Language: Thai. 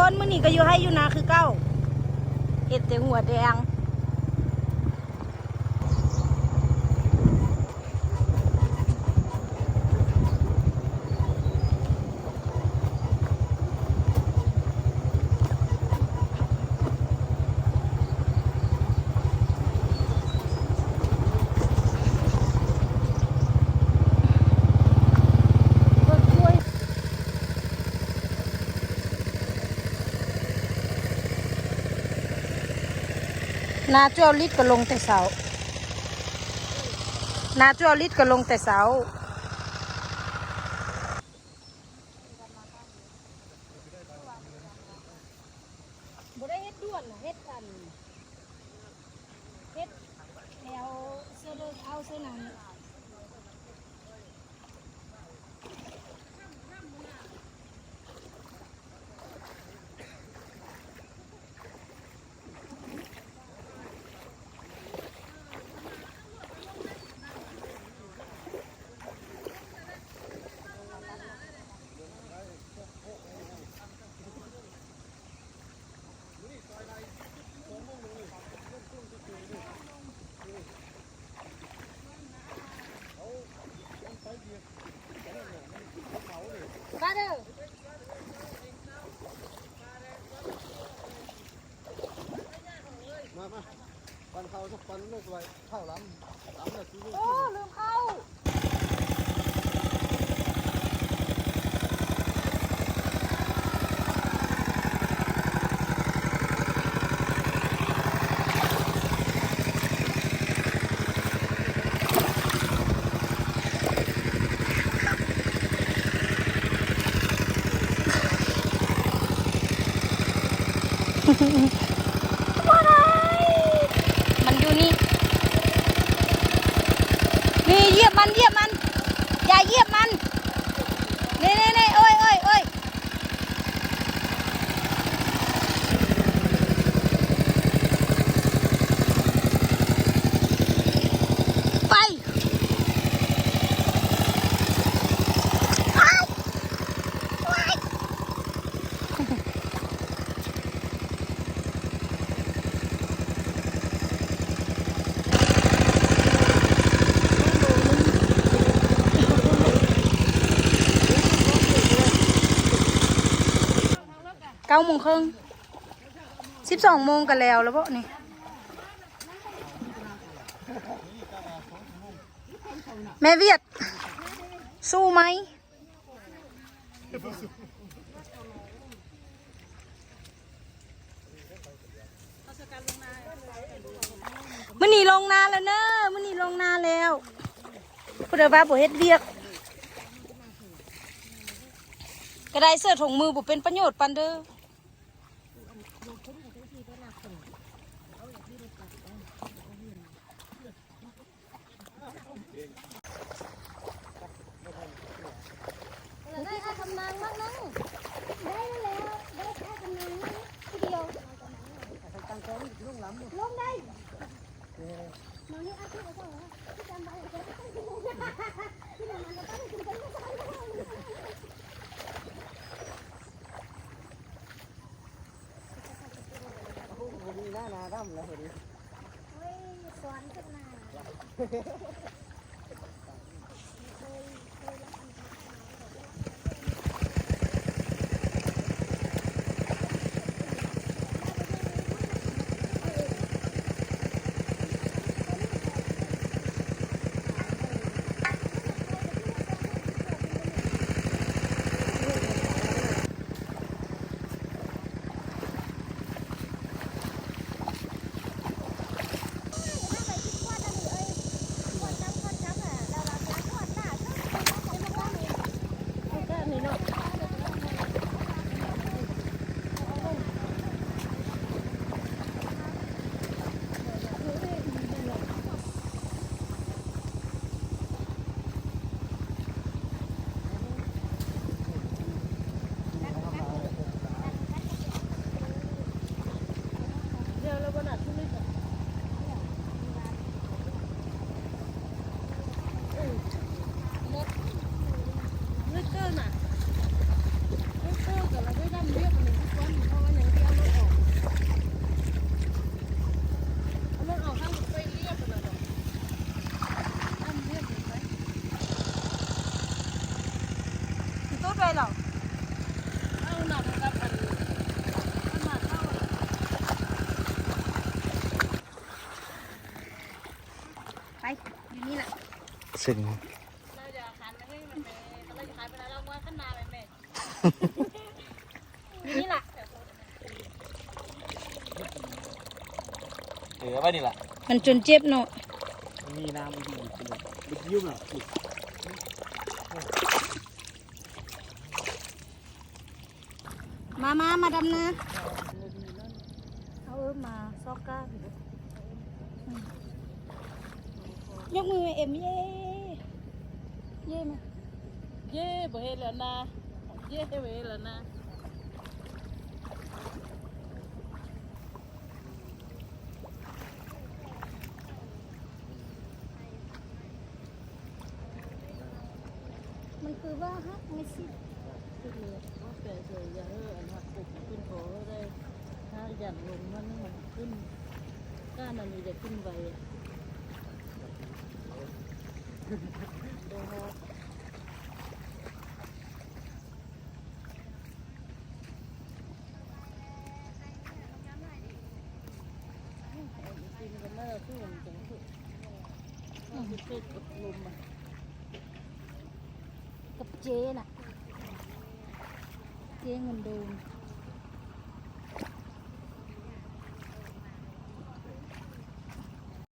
คนมื้อนี้ก็อยู่ให้อยู่นาคือเก้าเห็ดแต่หัวแดงนาจ้วลิดก็ลงแต่เสานาจ้วลิดก็ลงแต่เสาบ่ได้เฮ็ดด่วนเฮ็ดกันเฮ็ดแถวเสื้อเอาเสื้อหนังมาเด้อมาปันเขาสักปันลูกไว้ข้าวล้ำเลยซื้อลูก โอ้ลืมเข้ามันอยู่นี่นี่เหยียบมันอย่าเหยียบมันนี่โอ้ยไป9:30 12 โมงกันแล้วบ่นี่แม่เวียดสู้ไหมมื้อนี้ลงนาแล้วเนอะมื้อนี้ลงนาแล้วผู้ใดว่าบ่เฮ็ดเวียกก็ได้เสื้อถุงมือบ่เป็นประโยชน์ปานเด้อได้ค่าทำนางมั้งน้องได้แล้วได้ค่าทำนางมั้งทีเดียวลงได้น้องนี่อาชีพอะไรที่จำได้ที่นำมันมาตั้งคุณเป็นผู้ชายมีหน้านาดำแล้วเห็นเฮ้ยสอนขึ้นมา ไปหรอก เอาหนักกับมันมาเข้า ไปอยู่นี่แหละ สิ่ง เราจะหันมาให้มันเราจะหันไปแล้วเราว่าข้างหน้าแม่ อยู่นี่แหละ ไปนี่แหละ มันจนเจ็บเนาะ มีน้ำดีจริงๆบิ๊กยุ่งอ่ะ มาดำนะเอามาซอกก้ายกมือเอ็มเย่เย่มา เย่บ่เห็นแล้วนะเย่บ่เห็นแล้วนะ มันคือว่าฮักไม่สิ คือว่าแก่เฉยอย่าอันหักปุกขึ้นโถได้ถ้าอย่างลงมันขึ้นก้านมันมีจะขึ้นไปโดนกินกันแล้วสู้มันจังสุดมันจะเป็นกับลมอ่ะ กับเจน่ะ เจเงินเดิม